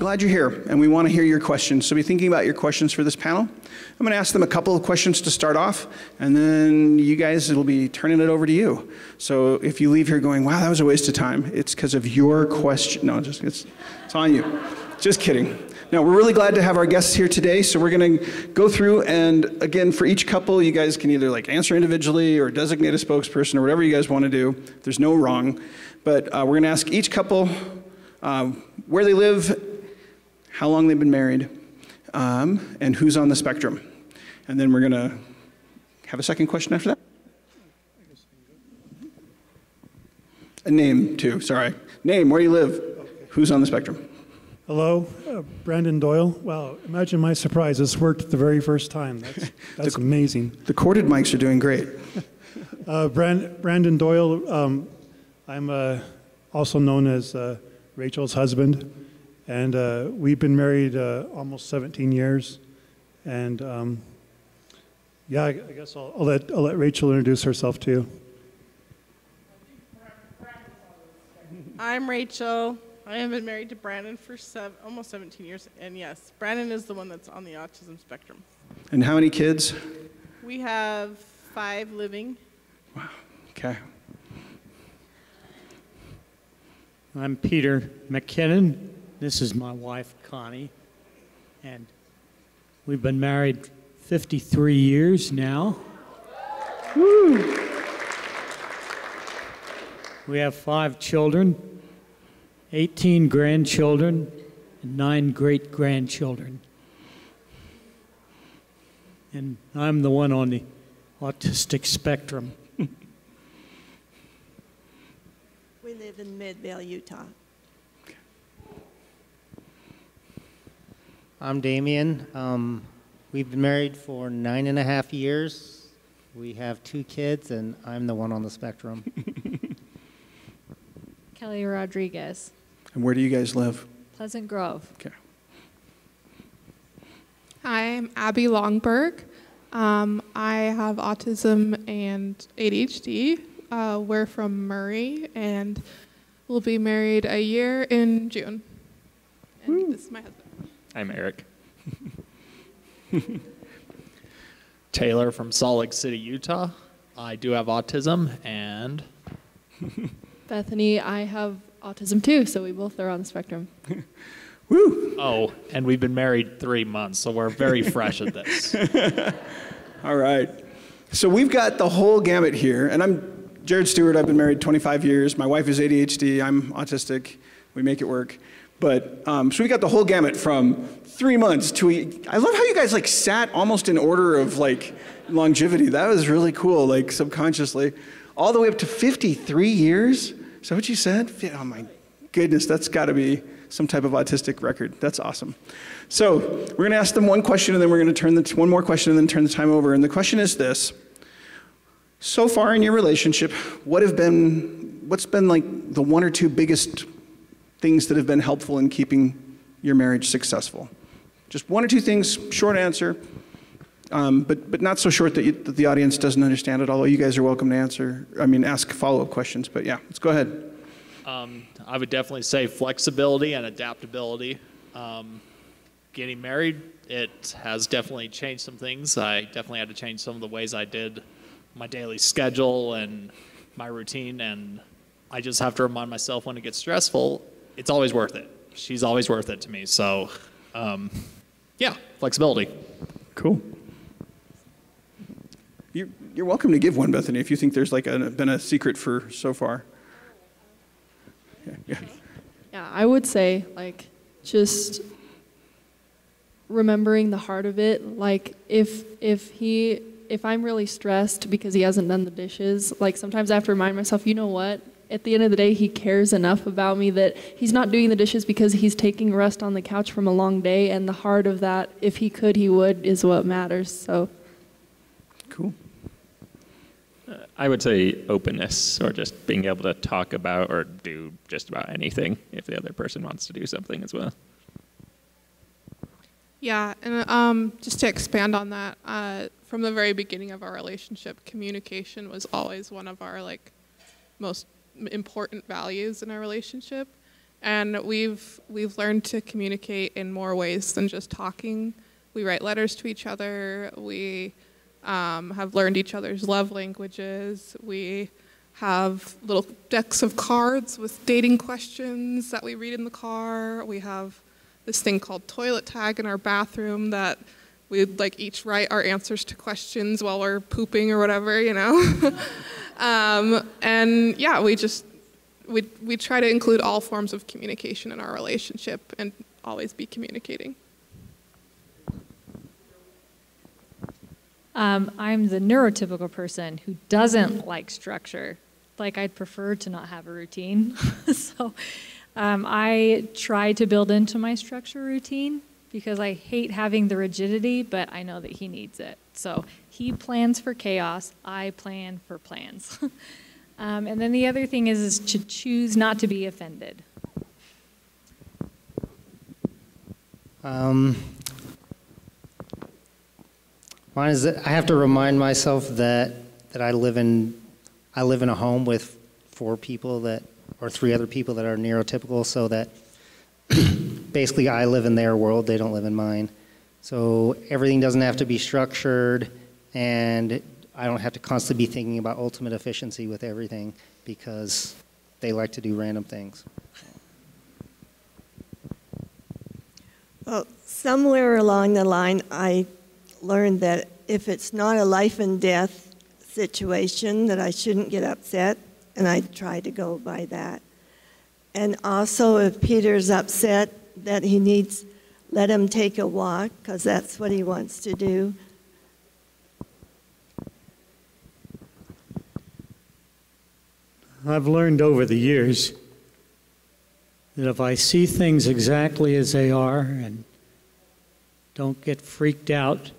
glad you're here, and we want to hear your questions. So be thinking about your questions for this panel. I'm going to ask them a couple of questions to start off, and then you guys, it'll be turning it over to you. So if you leave here going, wow, that was a waste of time, it's because of your question. No, it's on you. Just kidding. No, we're really glad to have our guests here today, so we're going to go through, and again, for each couple, you guys can either like answer individually or designate a spokesperson or whatever you guys want to do. There's no wrong, but we're going to ask each couple where they live, how long they've been married, and who's on the spectrum. And then we're going to have a second question after that. A name, too, sorry. Name, where you live, who's on the spectrum. Hello, Brandon Doyle. Wow, imagine my surprise. This worked the very first time. That's amazing. The corded mics are doing great. Brandon Doyle, I'm also known as Rachel's husband, and we've been married almost 17 years. And yeah, I guess I'll let Rachel introduce herself to you. I'm Rachel. I have been married to Brandon for almost 17 years, and yes, Brandon is the one that's on the autism spectrum. And how many kids? We have 5 living. Wow, okay. I'm Peter McKinnon. This is my wife, Connie, and we've been married 53 years now. Woo! We have 5 children. 18 grandchildren, and 9 great-grandchildren. And I'm the one on the autistic spectrum. We live in Midvale, Utah. I'm Damien. We've been married for 9.5 years. We have 2 kids, and I'm the one on the spectrum. Kelly Rodriguez. And where do you guys live? Pleasant Grove. Okay. Hi, I'm Abby Longberg. I have autism and ADHD. We're from Murray, and we'll be married a year in June. And this is my husband. I'm Eric. Taylor from Salt Lake City, Utah. I do have autism, and Bethany, I have autism too, so we both are on the spectrum. Woo! Oh, and we've been married 3 months, so we're very fresh at this. All right. So we've got the whole gamut here, and I'm Jared Stewart. I've been married 25 years. My wife is ADHD. I'm autistic. We make it work. But so we got the whole gamut from 3 months to I love how you guys like sat almost in order of like longevity. That was really cool, like subconsciously, all the way up to 53 years. Is that what you said? Oh my goodness, that's got to be some type of autistic record. That's awesome. So we're going to ask them one question, and then we're going to turn one more question, and then turn the time over. And the question is this: so far in your relationship, what's been like the 1 or 2 biggest things that have been helpful in keeping your marriage successful? Just 1 or 2 things, short answer, but not so short that the audience doesn't understand it, although you guys are welcome to ask follow-up questions. But yeah, let's go ahead. I would definitely say flexibility and adaptability. Getting married, it has definitely changed some things. I definitely had to change some of the ways I did my daily schedule and my routine, and I just have to remind myself when it gets stressful, it's always worth it. She's always worth it to me. So, yeah, flexibility. Cool. You're welcome to give one, Bethany, if you think there's like been a secret for so far. Yeah. Yeah, I would say like just remembering the heart of it. Like if I'm really stressed because he hasn't done the dishes, like sometimes I have to remind myself, you know what? At the end of the day, he cares enough about me that he's not doing the dishes because he's taking rest on the couch from a long day, and the heart of that, if he could, he would, is what matters. So. Cool. I would say openness, or just being able to talk about or do just about anything if the other person wants to do something as well. Yeah, and just to expand on that, from the very beginning of our relationship, communication was always one of our most important values in our relationship. And we've learned to communicate in more ways than just talking. We write letters to each other. We have learned each other's love languages. We have little decks of cards with dating questions that we read in the car. We have this thing called toilet tag in our bathroom that we like each write our answers to questions while we're pooping or whatever, you know. And yeah, we try to include all forms of communication in our relationship and always be communicating. I'm the neurotypical person who doesn't like structure. Like, I'd prefer to not have a routine. So I try to build into my structure routine because I hate having the rigidity, but I know that he needs it. So he plans for chaos, I plan for plans. And then the other thing is to choose not to be offended. Mine is that I have to remind myself that I live in a home with 4 people or 3 other people that are neurotypical, so that basically I live in their world, they don't live in mine. So everything doesn't have to be structured, and I don't have to constantly be thinking about ultimate efficiency with everything because they like to do random things. Well, somewhere along the line, I learned that if it's not a life and death situation, that I shouldn't get upset, and I try to go by that. And also, if Peter's upset that he needs, let him take a walk, because that's what he wants to do. I've learned over the years that if I see things exactly as they are and don't get freaked out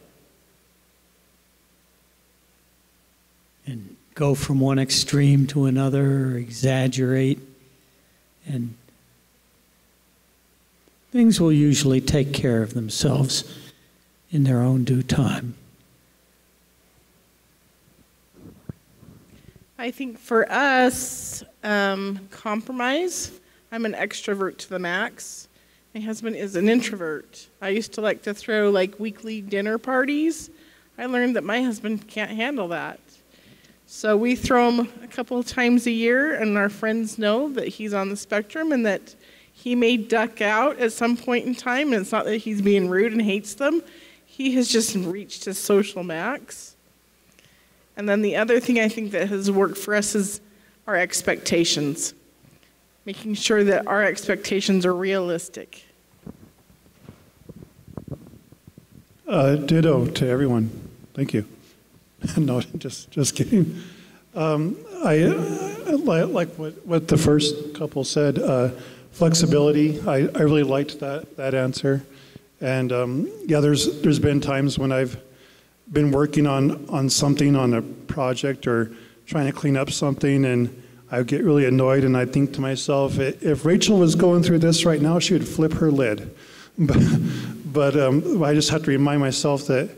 and go from one extreme to another or exaggerate, and things will usually take care of themselves in their own due time. I think for us, compromise. I'm an extrovert to the max. My husband is an introvert. I used to like to throw like weekly dinner parties. I learned that my husband can't handle that. So we throw him a couple of times a year, and our friends know that he's on the spectrum and that he may duck out at some point in time, and it's not that he's being rude and hates them. He has just reached his social max. And then the other thing I think that has worked for us is our expectations. Making sure that our expectations are realistic. Ditto to everyone. Thank you. No, just kidding. I like what the first couple said. Flexibility. I really liked that answer. And yeah, there's been times when I've been working on something, on a project or trying to clean up something, and I get really annoyed, and I think to myself, if Rachel was going through this right now, she would flip her lid. But I just have to remind myself that,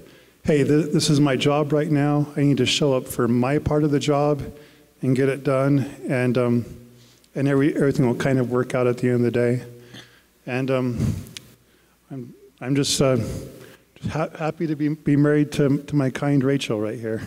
hey, this is my job right now. I need to show up for my part of the job and get it done, and everything will kind of work out at the end of the day. And I'm just happy to be married to my kind Rachel right here.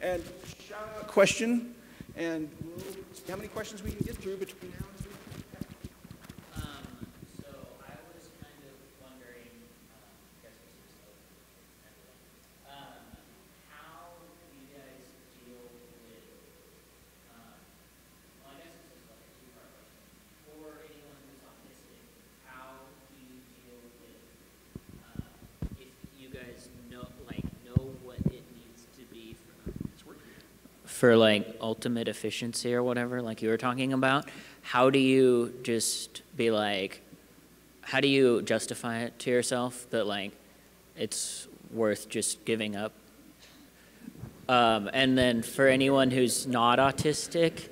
And shout out a question, and we'll see how many questions we can get through between now and 3. So I was kind of wondering, how do you guys deal with, well, I guess this is like a 2-part question. For anyone who's autistic, how do you deal with if you guys know, like, for like ultimate efficiency or whatever, like you were talking about, how do you just be like, how do you justify it to yourself that like it's worth just giving up? And then for anyone who's not autistic,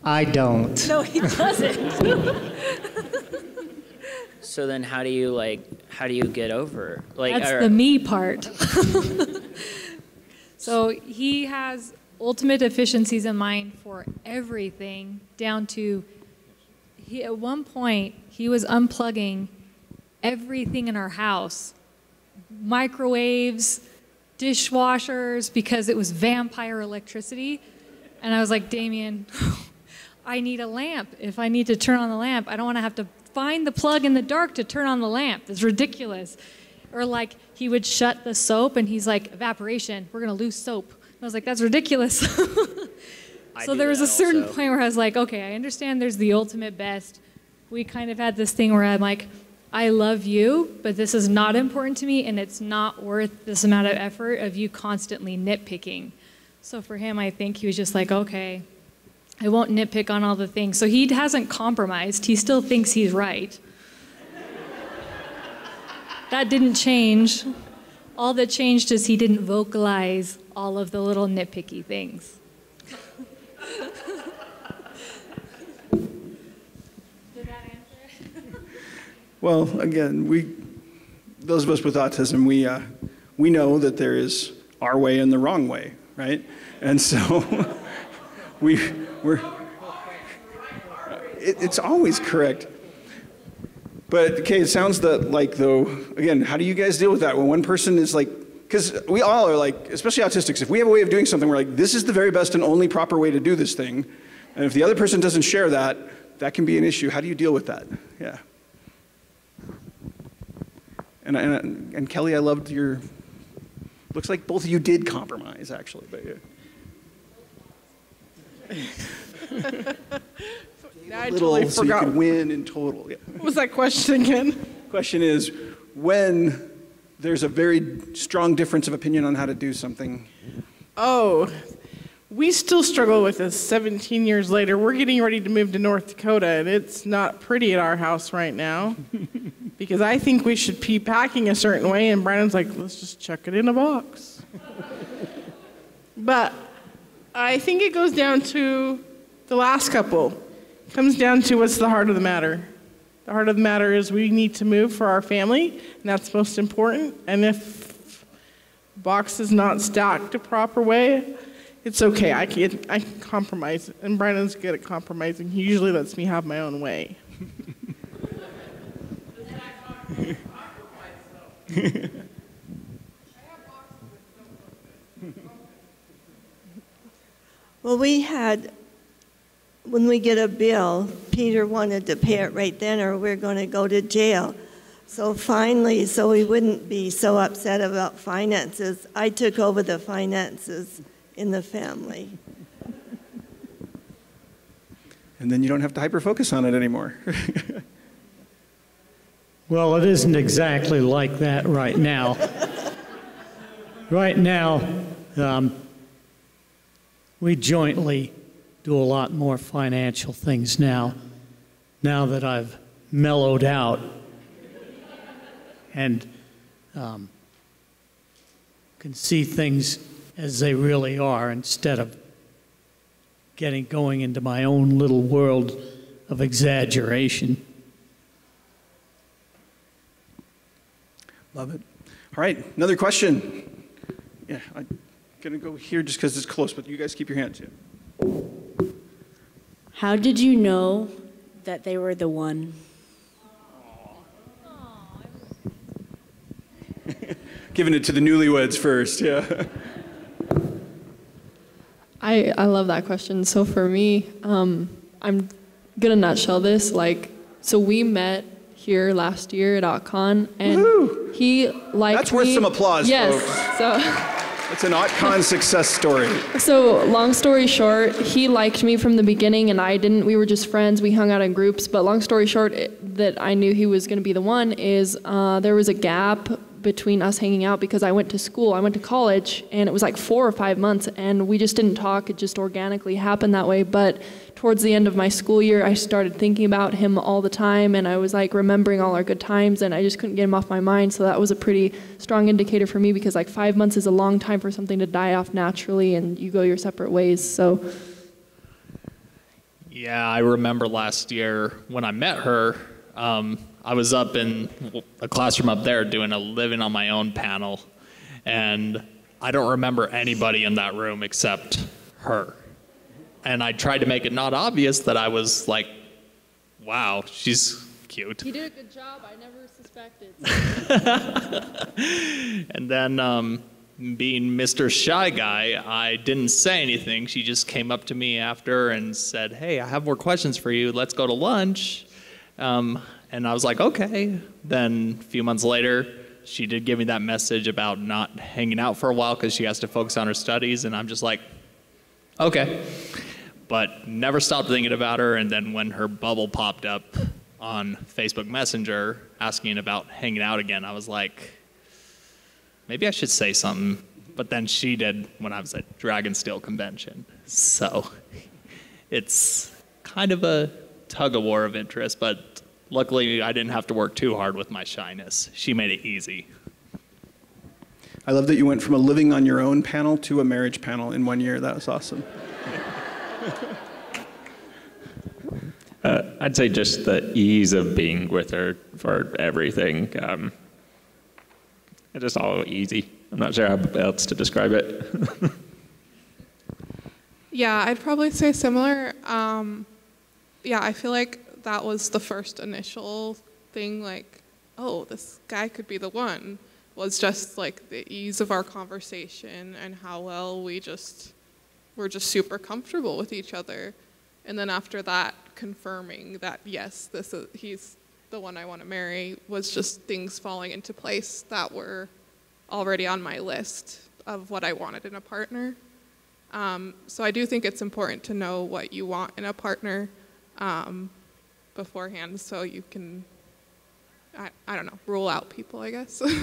I don't. No, he doesn't. so then how do you get over? Like, That's the me part. So he has ultimate efficiencies in mind for everything, down to at one point he was unplugging everything in our house, microwaves, dishwashers, because it was vampire electricity. And I was like, Damien, I need a lamp. If I need to turn on the lamp, I don't want to have to find the plug in the dark to turn on the lamp. It's ridiculous. Or like he would shut the soap and he's like, evaporation, we're going to lose soap. And I was like, that's ridiculous. So there was a certain point where I was like, okay, I understand there's the ultimate best. We kind of had this thing where I'm like, I love you, but this is not important to me, and it's not worth this amount of effort of you constantly nitpicking. So for him, I think he was just like, okay, I won't nitpick on all the things. So he hasn't compromised. He still thinks he's right. That didn't change. All that changed is he didn't vocalize all of the little nitpicky things. Did that answer? Well, again, those of us with autism, we know that there is our way and the wrong way, right? And so it's always correct. But okay, it sounds like though, again, how do you guys deal with that when one person is like, because we all are like, especially autistics, if we have a way of doing something, we're like, this is the very best and only proper way to do this thing. And if the other person doesn't share that, that can be an issue. How do you deal with that? Yeah. And Kelly, I loved your, looks like both of you did compromise actually, but yeah. I little totally so forgot. you could win in total. Yeah. What was that question again? Question is, when there's a very strong difference of opinion on how to do something. Oh, we still struggle with this 17 years later. We're getting ready to move to North Dakota, and it's not pretty at our house right now because I think we should be packing a certain way, and Brandon's like, let's just chuck it in a box. But I think it goes down to the last couple. It comes down to what's the heart of the matter. The heart of the matter is we need to move for our family, and that's most important. And if box is not stacked a proper way, it's okay. I can compromise, and Brandon's good at compromising. He usually lets me have my own way. Well, when we get a bill, Peter wanted to pay it right then or we're going to go to jail. So finally, so we wouldn't be so upset about finances, I took over the finances in the family. And then you don't have to hyper-focus on it anymore. Well, it isn't exactly like that right now. Right now, we jointly do a lot more financial things now that I've mellowed out and can see things as they really are instead of going into my own little world of exaggeration. Love it. All right, another question. Yeah, I'm going to go here just because it's close, but you guys keep your hands in. How did you know that they were the one? Giving it to the newlyweds first, yeah. I love that question. So for me, I'm gonna nutshell this. So we met here last year at OtCon, and Woo-hoo! He liked That's worth me. some applause, yes, folks. So. It's an OtCon success story. So long story short, he liked me from the beginning and I didn't. We were just friends. We hung out in groups. But long story short, that I knew he was going to be the one is there was a gap between us hanging out because I went to college, and it was like 4 or 5 months, and we just didn't talk. It just organically happened that way. But towards the end of my school year, I started thinking about him all the time, and I was like remembering all our good times, and I just couldn't get him off my mind. So that was a pretty strong indicator for me, because like 5 months is a long time for something to die off naturally, and you go your separate ways. So. Yeah, I remember last year when I met her, I was up in a classroom up there doing a living on my own panel, and I don't remember anybody in that room except her. And I tried to make it not obvious that I was like, wow, she's cute. You did a good job. I never suspected. And then being Mr. Shy Guy, I didn't say anything. She just came up to me after and said, hey, I have more questions for you. Let's go to lunch. And I was like, okay. Then a few months later, she did give me that message about not hanging out for a while because she has to focus on her studies. And I'm just like, okay. But never stopped thinking about her. And then when her bubble popped up on Facebook Messenger asking about hanging out again, I was like, maybe I should say something. But then she did when I was at Dragon Steel Convention. So it's kind of a tug of war of interest, but luckily I didn't have to work too hard with my shyness. She made it easy. I love that you went from a living on your own panel to a marriage panel in 1 year. That was awesome. I'd say just the ease of being with her for everything. It's just all easy. I'm not sure how else to describe it. Yeah, I'd probably say similar. Yeah, I feel like that was the first initial thing, like, oh, this guy could be the one, was just like the ease of our conversation and how well we're just super comfortable with each other. And then after that, confirming that, yes, he's the one I want to marry, was just things falling into place that were already on my list of what I wanted in a partner. So I do think it's important to know what you want in a partner beforehand, so you can, I don't know, rule out people, I guess. Let's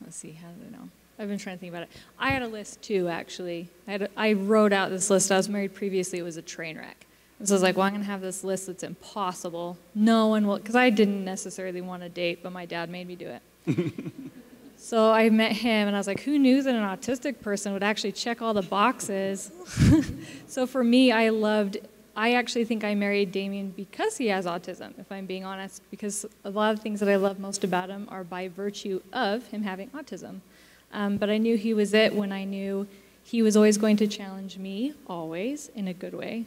see, how do I know? I've been trying to think about it. I had a list too, actually. I wrote out this list. I was married previously. It was a train wreck. And so I was like, well, I'm going to have this list that's impossible. No one will, because I didn't necessarily want to date, but my dad made me do it. So I met him, and I was like, who knew that an autistic person would actually check all the boxes? So for me, I actually think I married Damien because he has autism, if I'm being honest, because a lot of things that I love most about him are by virtue of him having autism. But I knew he was it when I knew he was always going to challenge me, always, in a good way,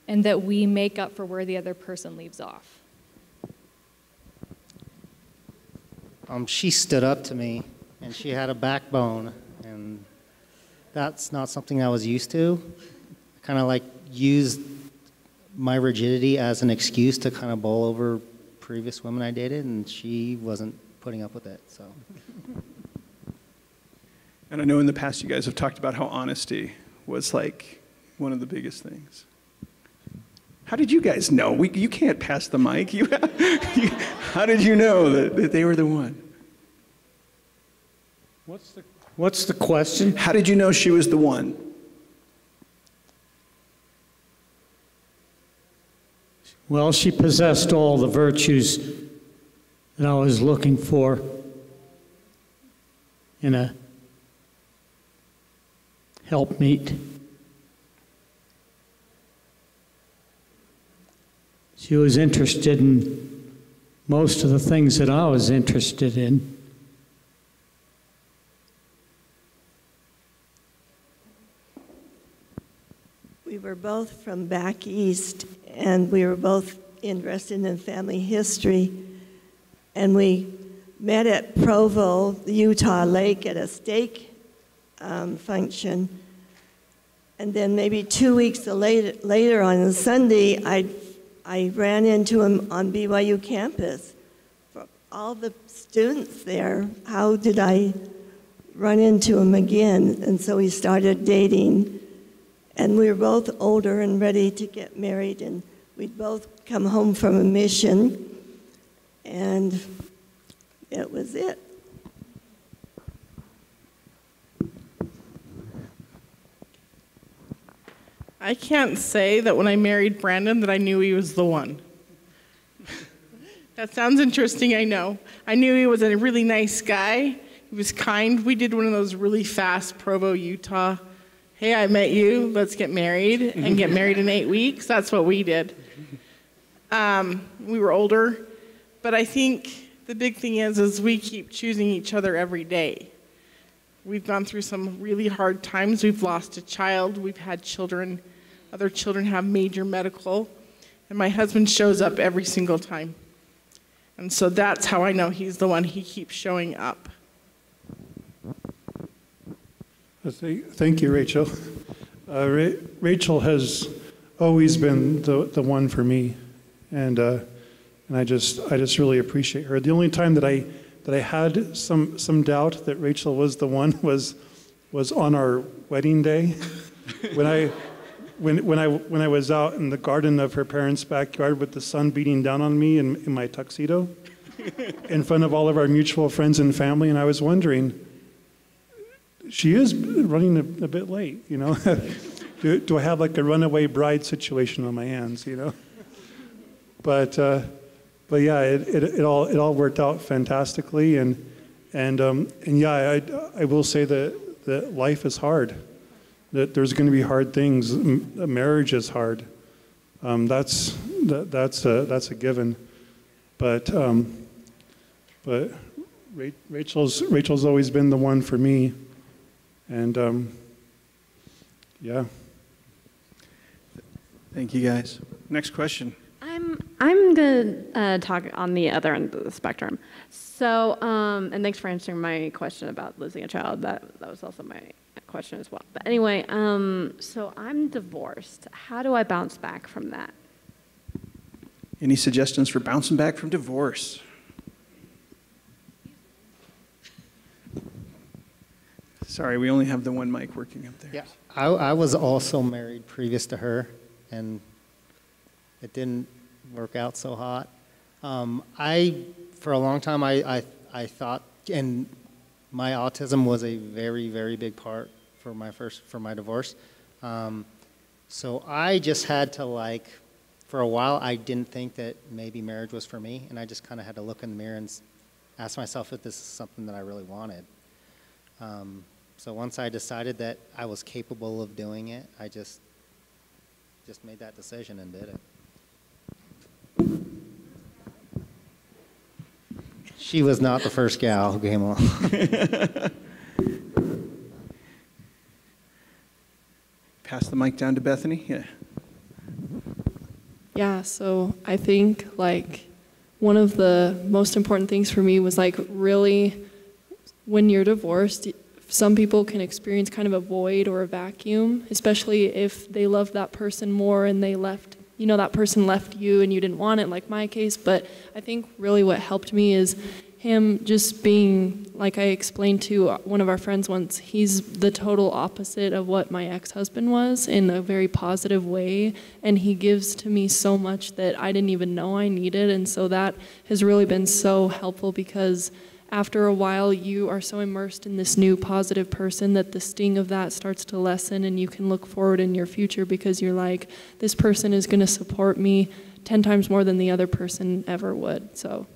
and that we make up for where the other person leaves off. She stood up to me, and she had a backbone, and that's not something I was used to. I kind of like used my rigidity as an excuse to kind of bowl over previous women I dated, and she wasn't putting up with it, so. And I know in the past you guys have talked about how honesty was like one of the biggest things. How did you guys know? You can't pass the mic. How did you know that they were the one? What's the question? How did you know she was the one? Well, she possessed all the virtues that I was looking for in a helpmeet. She was interested in most of the things that I was interested in. We were both from back east, and we were both interested in family history. And we met at Provo, Utah Lake, at a steak function. And then maybe 2 weeks later on a Sunday, I ran into him on BYU campus. For all the students there, how did I run into him again? And so we started dating. And we were both older and ready to get married, and we'd both come home from a mission. And it was it. I can't say that when I married Brandon that I knew he was the one. That sounds interesting, I know. I knew he was a really nice guy. He was kind. We did one of those really fast Provo, Utah, hey, I met you, let's get married, and get married in 8 weeks. That's what we did. We were older, but I think the big thing is we keep choosing each other every day. We've gone through some really hard times. We've lost a child. We've had children. Other children have major medical. And my husband shows up every single time. And so that's how I know he's the one. He keeps showing up. Thank you, Rachel. Rachel has always been the one for me. And I just really appreciate her. The only time that I had some doubt that Rachel was the one was on our wedding day, when I was out in the garden of her parents' backyard with the sun beating down on me in my tuxedo, in front of all of our mutual friends and family, and I was wondering, she is running a bit late, you know. Do I have like a runaway bride situation on my hands, you know? But yeah, it all worked out fantastically, and yeah, I will say that life is hard. That there's going to be hard things. Marriage is hard. That's a given. But Rachel's always been the one for me, and yeah. Thank you, guys. Next question. I'm going to talk on the other end of the spectrum. So, and thanks for answering my question about losing a child. That was also my question as well. But anyway, so I'm divorced. How do I bounce back from that? Any suggestions for bouncing back from divorce? Sorry, we only have the one mic working up there. Yeah, I was also married previous to her, and it didn't work out so hot. For a long time, I thought, and my autism was a very, very big part for my divorce. So I just had to for a while, I didn't think that maybe marriage was for me, and I just kind of had to look in the mirror and ask myself if this is something that I really wanted. So once I decided that I was capable of doing it, I just made that decision and did it. She was not the first gal who came along. Pass the mic down to Bethany. Yeah. Yeah, so I think one of the most important things for me was really when you're divorced, some people can experience kind of a void or a vacuum, especially if they love that person more and they left, that person left you and you didn't want it, like my case. But I think really what helped me is him just being, like I explained to one of our friends once, he's the total opposite of what my ex-husband was in a very positive way. And he gives to me so much that I didn't even know I needed. And so that has really been so helpful, because after a while, you are so immersed in this new positive person that the sting of that starts to lessen, and you can look forward in your future because you're like, this person is going to support me 10 times more than the other person ever would. So.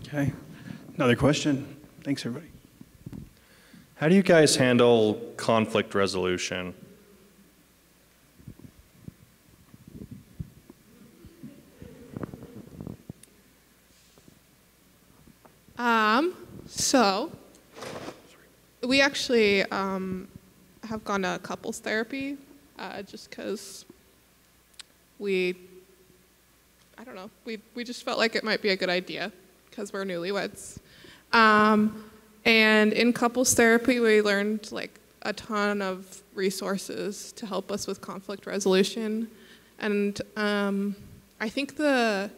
Okay. Another question. Thanks, everybody. How do you guys handle conflict resolution? So we actually have gone to couples therapy just because we just felt like it might be a good idea because we're newlyweds. And in couples therapy, we learned a ton of resources to help us with conflict resolution. And I think the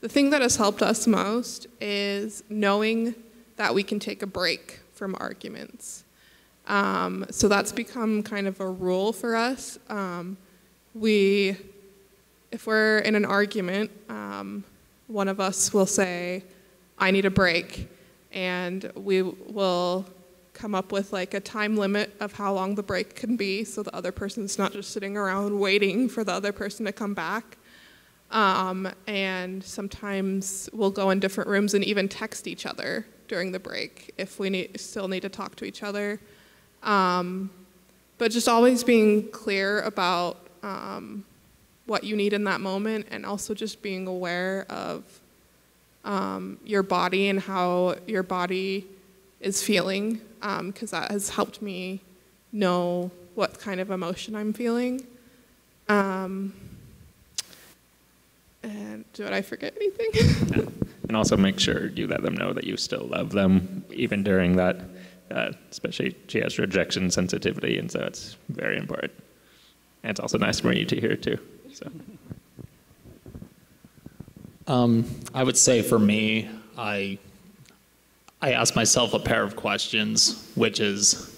thing that has helped us most is knowing that we can take a break from arguments. So that's become kind of a rule for us. We if we're in an argument, one of us will say, I need a break, and we will come up with like a time limit of how long the break can be so the other person's not just sitting around waiting for the other person to come back. And sometimes we'll go in different rooms and even text each other during the break if we still need to talk to each other. But just always being clear about what you need in that moment, and also just being aware of your body and how your body is feeling, because that has helped me know what kind of emotion I'm feeling. And did I forget anything? Yeah. And also make sure you let them know that you still love them, even during that, especially she has rejection sensitivity, and so it's very important. And it's also nice for you to hear too. So. I would say for me, I ask myself a pair of questions, which is,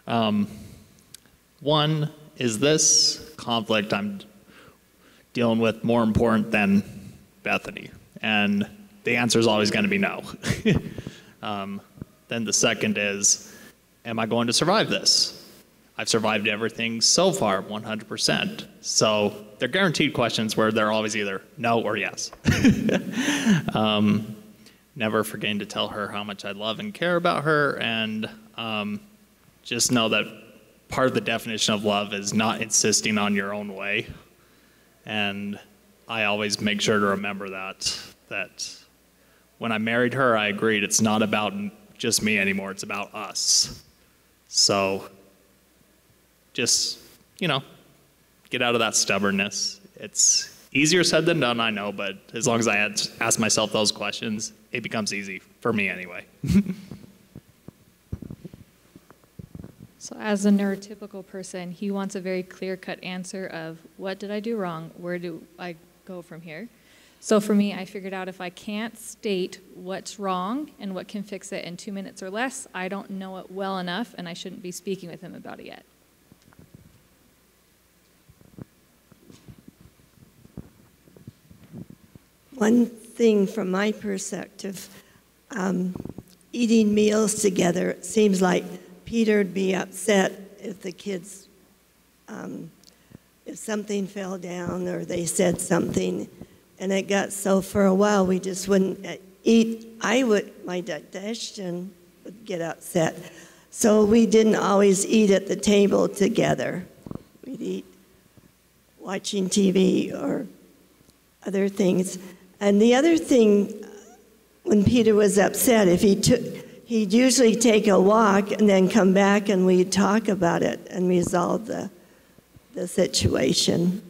one, is this conflict I'm dealing with more important than Bethany? And the answer is always going to be no. Then the second is, am I going to survive this? I've survived everything so far, 100%. So they're guaranteed questions where they're always either no or yes. Never forgetting to tell her how much I love and care about her, and just know that part of the definition of love is not insisting on your own way. And I always make sure to remember that when I married her, I agreed it's not about just me anymore, it's about us. So just, get out of that stubbornness. It's easier said than done, I know, but as long as I ask myself those questions, it becomes easy, for me anyway. So as a neurotypical person, he wants a very clear-cut answer of, what did I do wrong? Where do I go from here? So for me, I figured out if I can't state what's wrong and what can fix it in 2 minutes or less, I don't know it well enough, and I shouldn't be speaking with him about it yet. One thing from my perspective, eating meals together, it seems like Peter'd be upset if the kids, if something fell down or they said something, and it got so for a while we just wouldn't eat. My digestion would get upset. So we didn't always eat at the table together. We'd eat watching TV or other things. And the other thing, when Peter was upset, he'd usually take a walk and then come back and we'd talk about it and resolve the situation.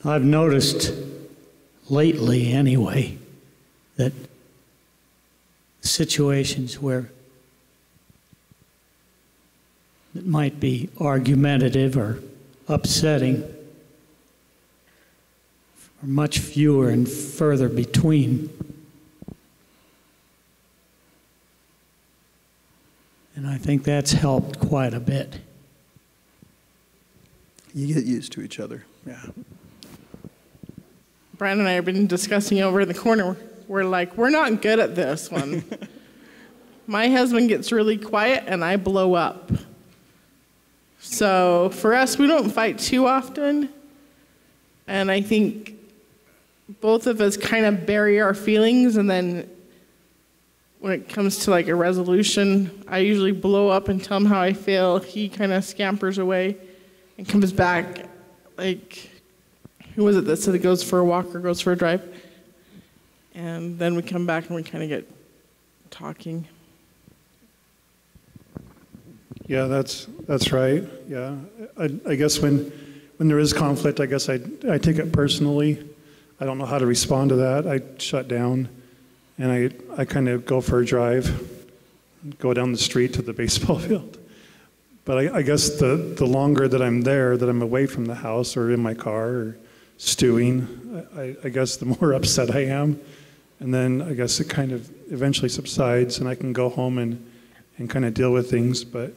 I've noticed lately anyway that situations where it might be argumentative or upsetting are much fewer and further between. And I think that's helped quite a bit. You get used to each other, yeah. Brandon and I have been discussing over in the corner. We're like, we're not good at this one. My husband gets really quiet and I blow up. So for us, we don't fight too often. And I think both of us kind of bury our feelings, and then when it comes to like a resolution, I usually blow up and tell him how I feel. He kind of scampers away and comes back like, who was it that said it goes for a walk or goes for a drive? And then we come back and we kind of get talking. Yeah, that's right. Yeah, I guess when there is conflict, I guess I take it personally. I don't know how to respond to that. I shut down, and I kind of go for a drive, go down the street to the baseball field. But I guess the longer that I'm there, that I'm away from the house or in my car or stewing, I guess the more upset I am. And then I guess it kind of eventually subsides, and I can go home and and kind of deal with things. But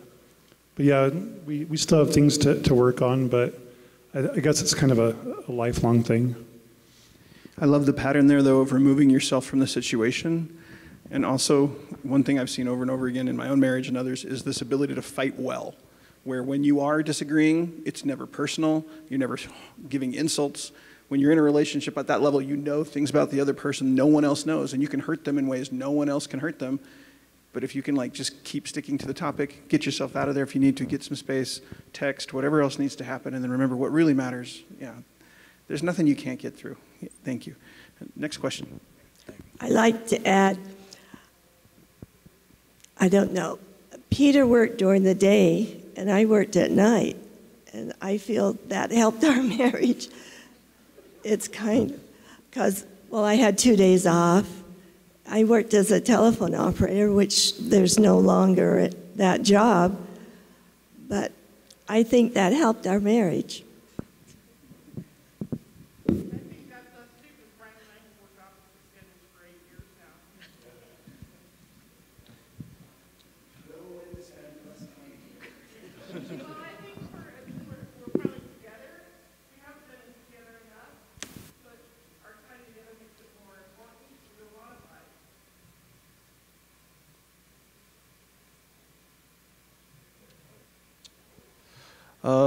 yeah, we still have things to work on, but I guess it's kind of a lifelong thing. I love the pattern there, though, of removing yourself from the situation. And also, one thing I've seen over and over again in my own marriage and others is this ability to fight well, where when you are disagreeing, it's never personal, you're never giving insults. When you're in a relationship at that level, you know things about the other person no one else knows, and you can hurt them in ways no one else can hurt them. But if you can just keep sticking to the topic, get yourself out of there if you need to, get some space, text, whatever else needs to happen, and then remember what really matters. Yeah, there's nothing you can't get through. Thank you. Next question. I'd like to add, I don't know, Peter worked during the day and I worked at night, and I feel that helped our marriage. It's because, well, I had 2 days off. I worked as a telephone operator, which there's no longer that job, but I think that helped our marriage.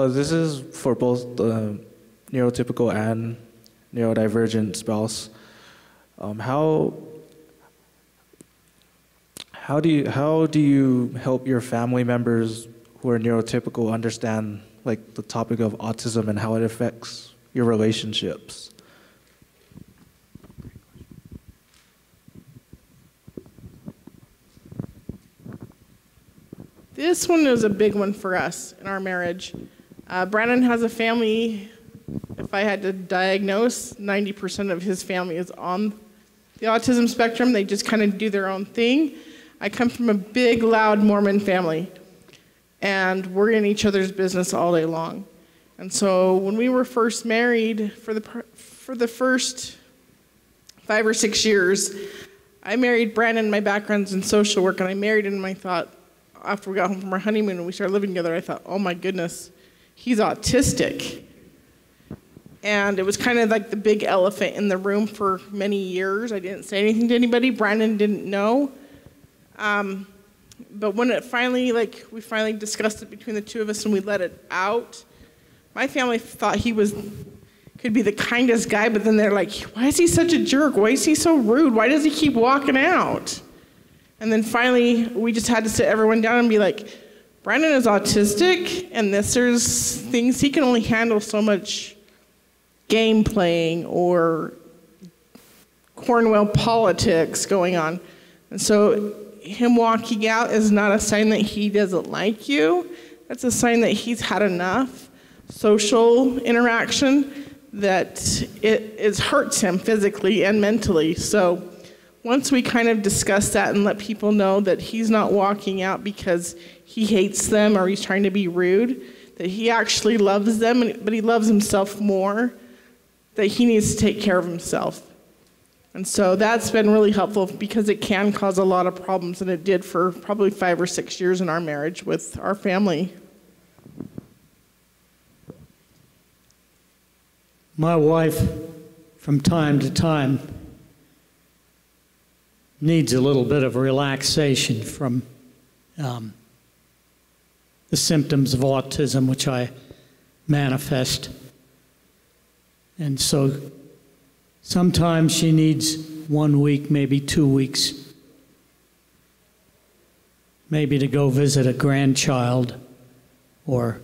This is for both the neurotypical and neurodivergent spouse. How do you help your family members who are neurotypical understand the topic of autism and how it affects your relationships? This one is a big one for us in our marriage. Brandon has a family. If I had to diagnose, 90% of his family is on the autism spectrum. They just kind of do their own thing. I come from a big, loud Mormon family, and we're in each other's business all day long. And so when we were first married, for the first 5 or 6 years, I married Brandon. My background's in social work, and I married him, and I thought, after we got home from our honeymoon and we started living together, I thought, oh my goodness, he's autistic. And it was kind of like the big elephant in the room for many years. I didn't say anything to anybody. Brandon didn't know. But when it finally, we finally discussed it between the two of us and we let it out, my family thought he could be the kindest guy, but then they're like, why is he such a jerk? Why is he so rude? Why does he keep walking out? And then finally, we just had to sit everyone down and be like, Brandon is autistic, and there's things he can only handle so much game playing or Cornwell politics going on. And so him walking out is not a sign that he doesn't like you. That's a sign that he's had enough social interaction that it hurts him physically and mentally. So once we kind of discuss that and let people know that he's not walking out because he hates them or he's trying to be rude, that he actually loves them, but he loves himself more, that he needs to take care of himself. And so that's been really helpful because it can cause a lot of problems, and it did for probably 5 or 6 years in our marriage with our family. My wife, from time to time, needs a little bit of relaxation from the symptoms of autism, which I manifest. And so sometimes she needs 1 week, maybe 2 weeks, maybe to go visit a grandchild or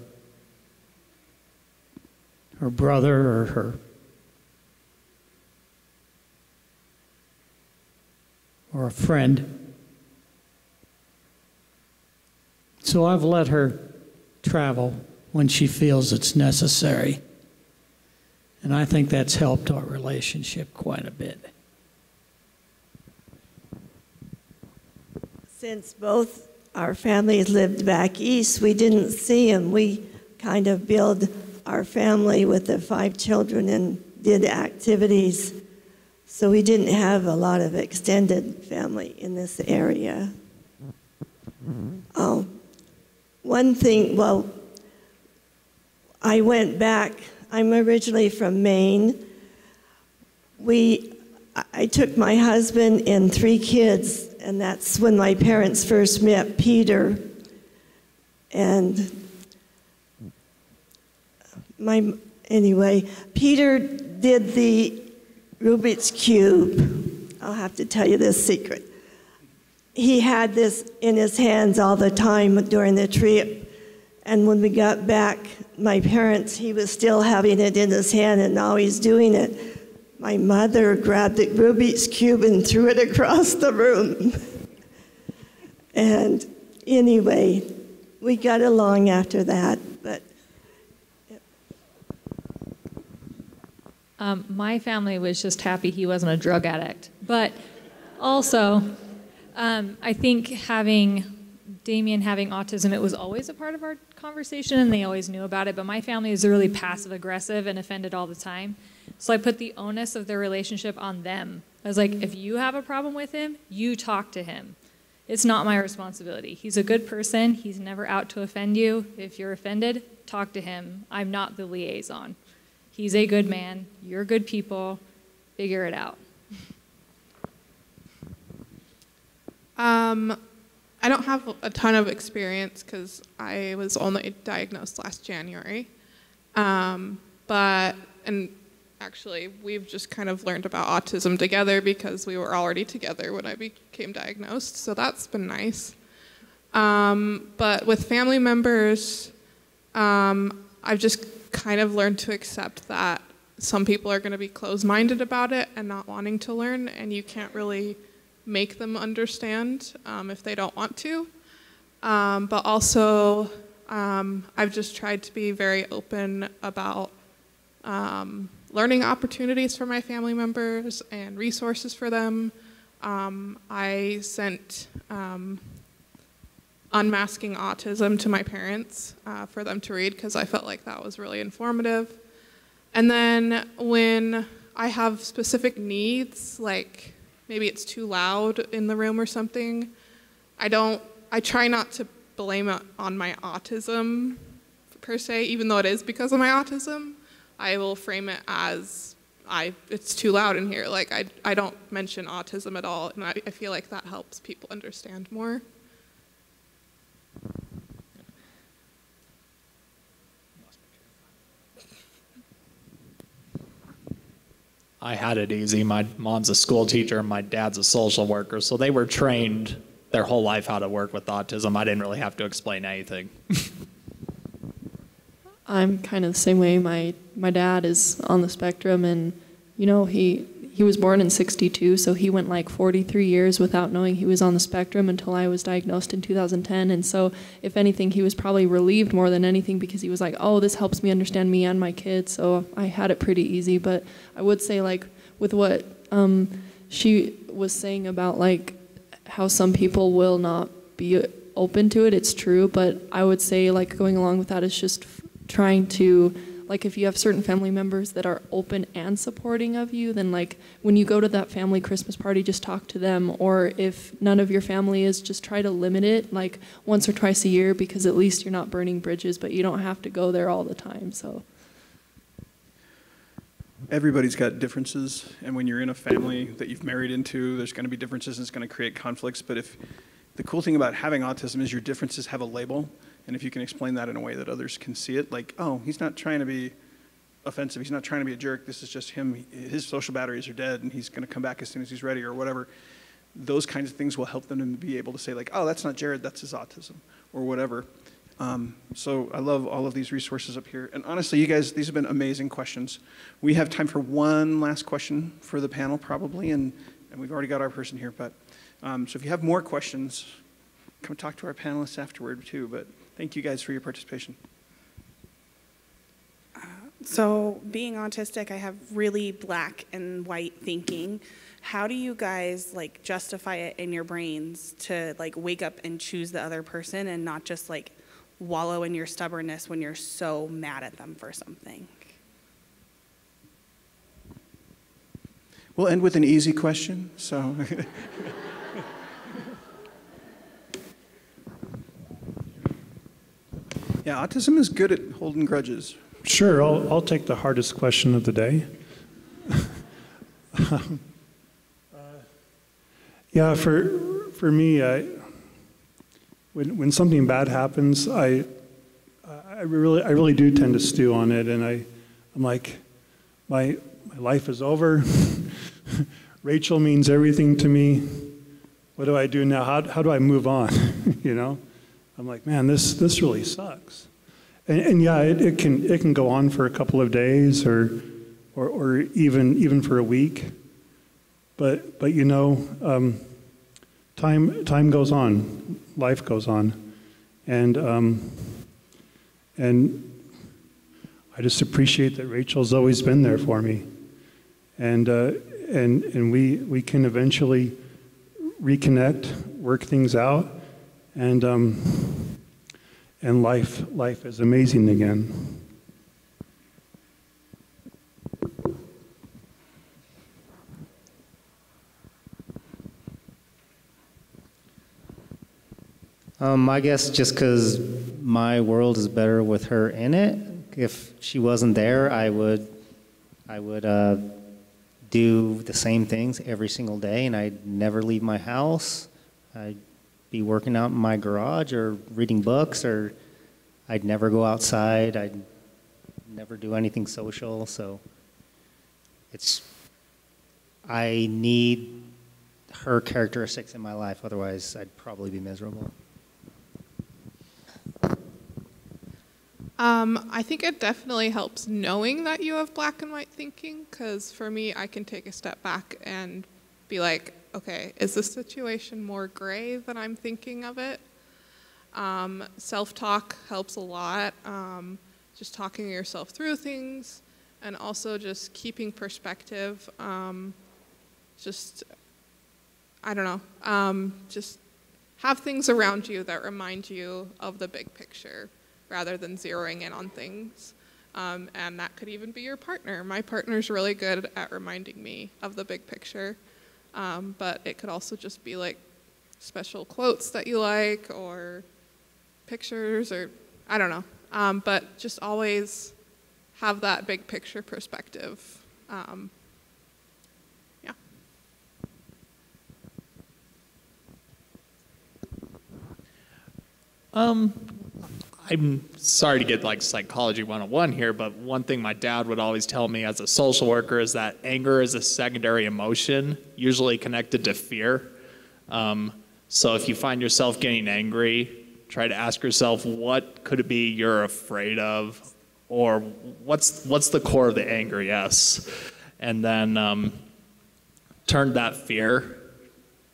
her brother or her or a friend. So I've let her travel when she feels it's necessary. And I think that's helped our relationship quite a bit. Since both our families lived back east, we didn't see him. We kind of built our family with the 5 children and did activities. So we didn't have a lot of extended family in this area. Oh, one thing, well, I went back. I'm originally from Maine. I took my husband and 3 kids, and that's when my parents first met Peter. And anyway, Peter did the Rubik's Cube. I'll have to tell you this secret. He had this in his hands all the time during the trip. And when we got back, my parents, he was still having it in his hand and always doing it. My mother grabbed the Rubik's Cube and threw it across the room. And anyway, we got along after that. But my family was just happy he wasn't a drug addict. But also, I think Damien having autism, it was always a part of our conversation and they always knew about it, but my family is really passive aggressive and offended all the time. So I put the onus of their relationship on them. I was like, if you have a problem with him, you talk to him. It's not my responsibility. He's a good person. He's never out to offend you. If you're offended, talk to him. I'm not the liaison. He's a good man. You're good people. Figure it out. I don't have a ton of experience because I was only diagnosed last January. And actually, we've just kind of learned about autism together because we were already together when I became diagnosed, so that's been nice. But with family members, I've just kind of learned to accept that some people are going to be closed-minded about it and not wanting to learn, and you can't really make them understand if they don't want to. But also, I've just tried to be very open about learning opportunities for my family members and resources for them. I sent Unmasking Autism to my parents for them to read because I felt like that was really informative. And then when I have specific needs, like maybe it's too loud in the room or something, I try not to blame it on my autism per se, even though it is because of my autism. I will frame it as it's too loud in here. Like I don't mention autism at all, and I feel like that helps people understand more. I had it easy. My mom's a school teacher and my dad's a social worker, so they were trained their whole life how to work with autism. I didn't really have to explain anything. I'm kind of the same way. My dad is on the spectrum, and you know, he was born in '62, so he went like 43 years without knowing he was on the spectrum until I was diagnosed in 2010. And so, if anything, he was probably relieved more than anything because he was like, "Oh, this helps me understand me and my kids." So I had it pretty easy. But I would say, like with what she was saying about like how some people will not be open to it, it's true. But I would say, like, going along with that is just trying to, like, if you have certain family members that are open and supporting of you, then like when you go to that family Christmas party, just talk to them. Or if none of your family is, just try to limit it like once or twice a year, because at least you're not burning bridges, but you don't have to go there all the time. So everybody's got differences, and when you're in a family that you've married into, there's going to be differences and it's going to create conflicts. But if the cool thing about having autism is your differences have a label, and if you can explain that in a way that others can see it, like, oh, he's not trying to be offensive, he's not trying to be a jerk, this is just him, his social batteries are dead and he's going to come back as soon as he's ready or whatever, those kinds of things will help them to be able to say, like, oh, that's not Jared, that's his autism, or whatever. So I love all of these resources up here. And honestly, you guys, these have been amazing questions. We have time for one last question for the panel, probably, and we've already got our person here. But so if you have more questions, come talk to our panelists afterward, too. But thank you guys for your participation. So being autistic, I have really black and white thinking. How do you guys like justify it in your brains to like wake up and choose the other person and not just like wallow in your stubbornness when you're so mad at them for something? We'll end with an easy question. So Yeah, autism is good at holding grudges. Sure, I'll take the hardest question of the day. Yeah, for me, when something bad happens, I really do tend to stew on it, and I'm like, my life is over. Rachel means everything to me. What do I do now? How do I move on? You know, I'm like, man, this really sucks. And yeah, it can go on for a couple of days or even for a week. But you know, time goes on, life goes on, and I just appreciate that Rachel's always been there for me, and we can eventually reconnect, work things out, and life is amazing again. I guess just because my world is better with her in it. If she wasn't there, I would do the same things every single day, and I'd never leave my house. I'd be working out in my garage or reading books, or I'd never go outside. I'd never do anything social. So I need her characteristics in my life, otherwise I'd probably be miserable. I think it definitely helps knowing that you have black and white thinking, because for me, I can take a step back and be like, okay, is this situation more gray than I'm thinking of it? Self-talk helps a lot, just talking yourself through things, and also just keeping perspective, I don't know, just have things around you that remind you of the big picture, rather than zeroing in on things. And that could even be your partner. My partner's really good at reminding me of the big picture. But it could also just be like special quotes that you like, or pictures, or I don't know. But just always have that big picture perspective. Yeah. I'm sorry to get like psychology 101 here, but one thing my dad would always tell me as a social worker is that anger is a secondary emotion, usually connected to fear. So if you find yourself getting angry, try to ask yourself, what could it be you're afraid of? Or what's the core of the anger, yes? And then turn that fear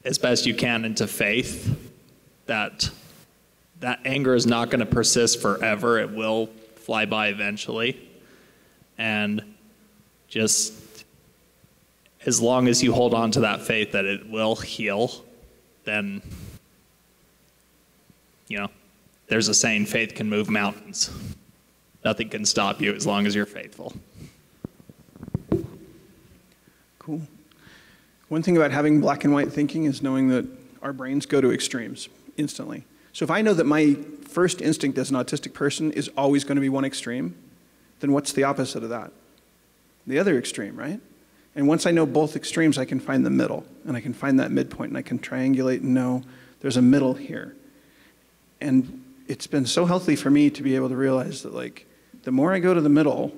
as best you can into faith that anger is not going to persist forever. It will fly by eventually. And just as long as you hold on to that faith that it will heal, then, you know, there's a saying, faith can move mountains. Nothing can stop you as long as you're faithful. Cool. One thing about having black and white thinking is knowing that our brains go to extremes instantly. So if I know that my first instinct as an autistic person is always going to be one extreme, then what's the opposite of that? The other extreme, right? And once I know both extremes, I can find the middle, and I can find that midpoint, and I can triangulate and know there's a middle here. And it's been so healthy for me to be able to realize that, like, the more I go to the middle,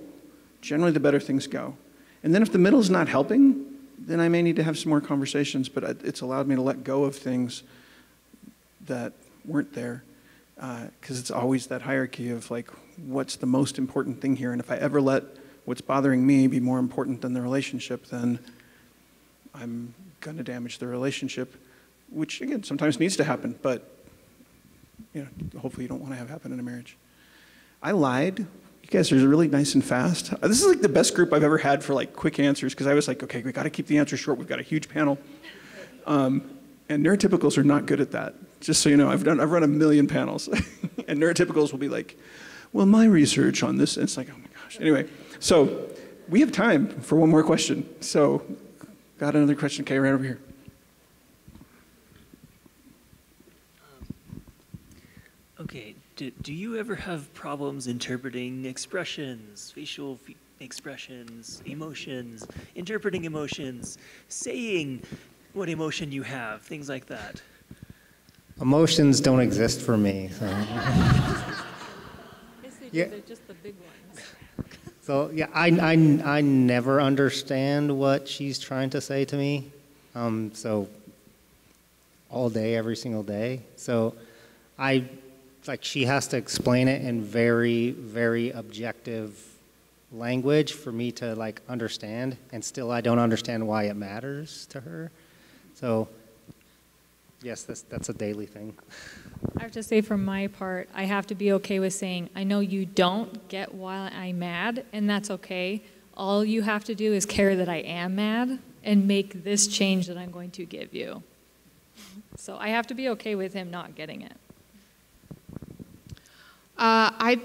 generally the better things go. And then if the middle's not helping, then I may need to have some more conversations, but it's allowed me to let go of things that weren't there, because it's always that hierarchy of like, what's the most important thing here? And if I ever let what's bothering me be more important than the relationship, then I'm going to damage the relationship, which again sometimes needs to happen, but you know, hopefully you don't want to have happen in a marriage. I lied. You guys are really nice and fast. This is like the best group I've ever had for like quick answers, because I was like, okay, we got to keep the answers short. We've got a huge panel. And neurotypicals are not good at that. Just so you know, I've run a million panels. And neurotypicals will be like, well, my research on this, and it's like, oh my gosh. Anyway, so we have time for one more question. So, got another question? Okay, right over here. Okay, do you ever have problems interpreting expressions, expressions, emotions, interpreting emotions, saying what emotion you have, things like that? Emotions don't exist for me. So. Yeah. They're just the big ones. So yeah, I never understand what she's trying to say to me. So all day, every single day. So she has to explain it in very, very objective language for me to like understand, and still I don't understand why it matters to her. So yes, that's a daily thing. I have to say, for my part, I have to be okay with saying, I know you don't get why I'm mad, and that's okay. All you have to do is care that I am mad and make this change that I'm going to give you. So I have to be okay with him not getting it. I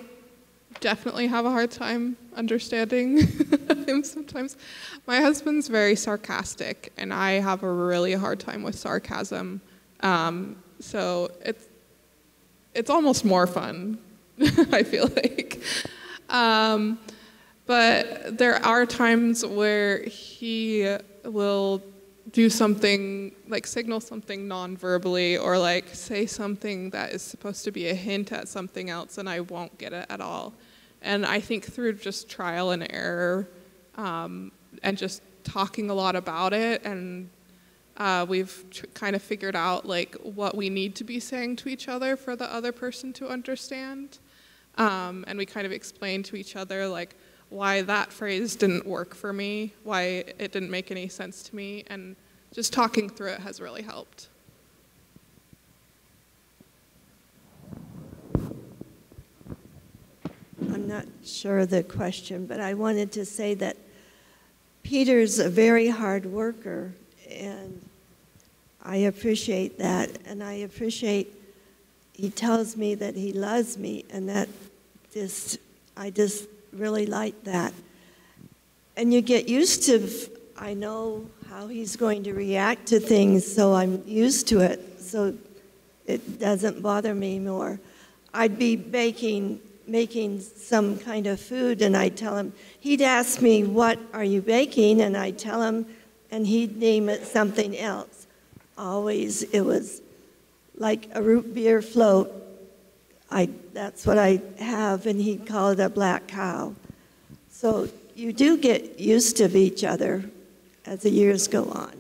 definitely have a hard time understanding him sometimes. My husband's very sarcastic, and I have a really hard time with sarcasm. So it's almost more fun, I feel like. But there are times where he will do something, like signal something non-verbally, or like say something that is supposed to be a hint at something else, and I won't get it at all. And I think through just trial and error, and just talking a lot about it, and we've kind of figured out like what we need to be saying to each other for the other person to understand. And we kind of explained to each other like why that phrase didn't work for me, why it didn't make any sense to me, and just talking through it has really helped. I'm not sure of the question, but I wanted to say that Peter's a very hard worker, and I appreciate that, and I appreciate he tells me that he loves me, and that I just really like that. And you get used to, I know how he's going to react to things, so I'm used to it, so it doesn't bother me more. I'd be making some kind of food, and I'd tell him, he'd ask me, what are you baking? And I'd tell him, and he'd name it something else. Always, it was like a root beer float. That's what I have, and he'd call it a black cow. So you do get used to each other as the years go on.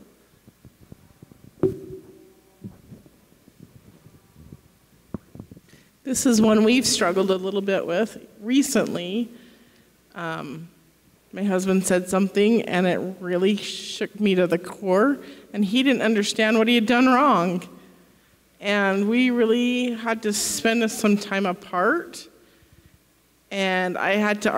This is one we've struggled a little bit with recently. My husband said something, and it really shook me to the core, and he didn't understand what he had done wrong. And we really had to spend some time apart, and I had to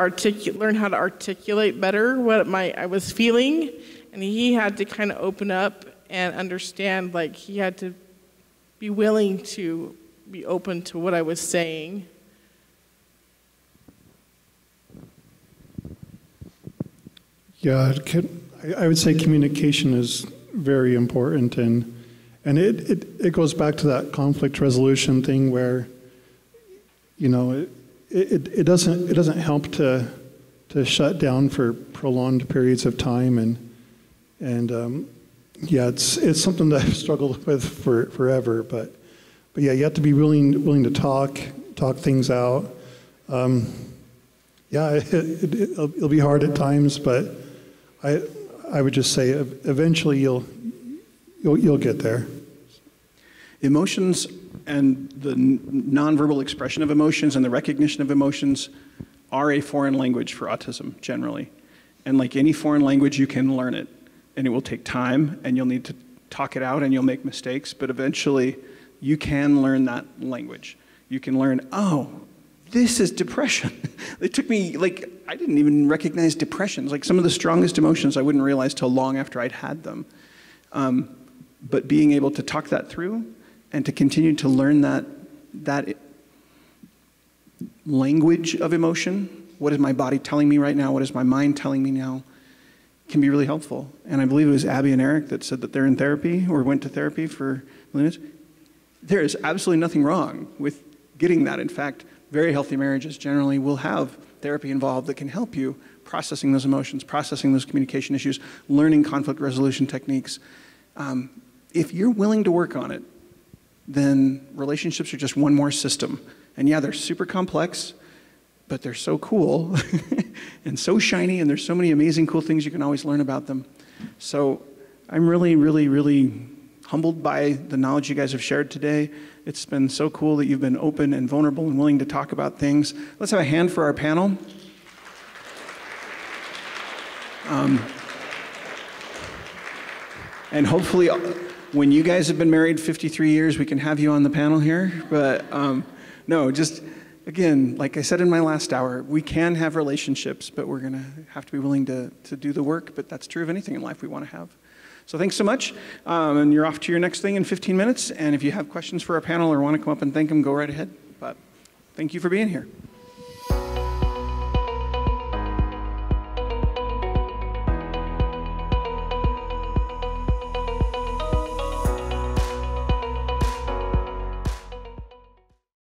learn how to articulate better what I was feeling, and he had to kind of open up and understand, like he had to be willing to be open to what I was saying. Yeah, I would say communication is very important, and it goes back to that conflict resolution thing where, you know, it doesn't help to shut down for prolonged periods of time, and yeah, it's something that I've struggled with forever, but yeah, you have to be willing to talk things out. Yeah, it'll be hard at times, but I would just say eventually you'll get there. Emotions and the nonverbal expression of emotions and the recognition of emotions are a foreign language for autism generally. And like any foreign language, you can learn it. And it will take time, and you'll need to talk it out, and you'll make mistakes, but eventually you can learn that language. You can learn, oh, this is depression. It took me, like, I didn't even recognize depressions. Like some of the strongest emotions I wouldn't realize till long after I'd had them. But being able to talk that through and to continue to learn that language of emotion, what is my body telling me right now, what is my mind telling me now, can be really helpful. And I believe it was Abby and Eric that said that they're in therapy or went to therapy for minutes. There is absolutely nothing wrong with getting that. In fact, very healthy marriages generally will have therapy involved that can help you processing those emotions, processing those communication issues, learning conflict resolution techniques. If you're willing to work on it, then relationships are just one more system. And yeah, they're super complex, but they're so cool and so shiny, and there's so many amazing cool things you can always learn about them. So I'm really, really, really humbled by the knowledge you guys have shared today. It's been so cool that you've been open and vulnerable and willing to talk about things. Let's have a hand for our panel. And hopefully, when you guys have been married 53 years, we can have you on the panel here. But no, just again, like I said in my last hour, we can have relationships, but we're going to have to be willing to do the work. But that's true of anything in life we want to have. So thanks so much. And you're off to your next thing in 15 minutes. And if you have questions for our panel or want to come up and thank them, go right ahead. But thank you for being here.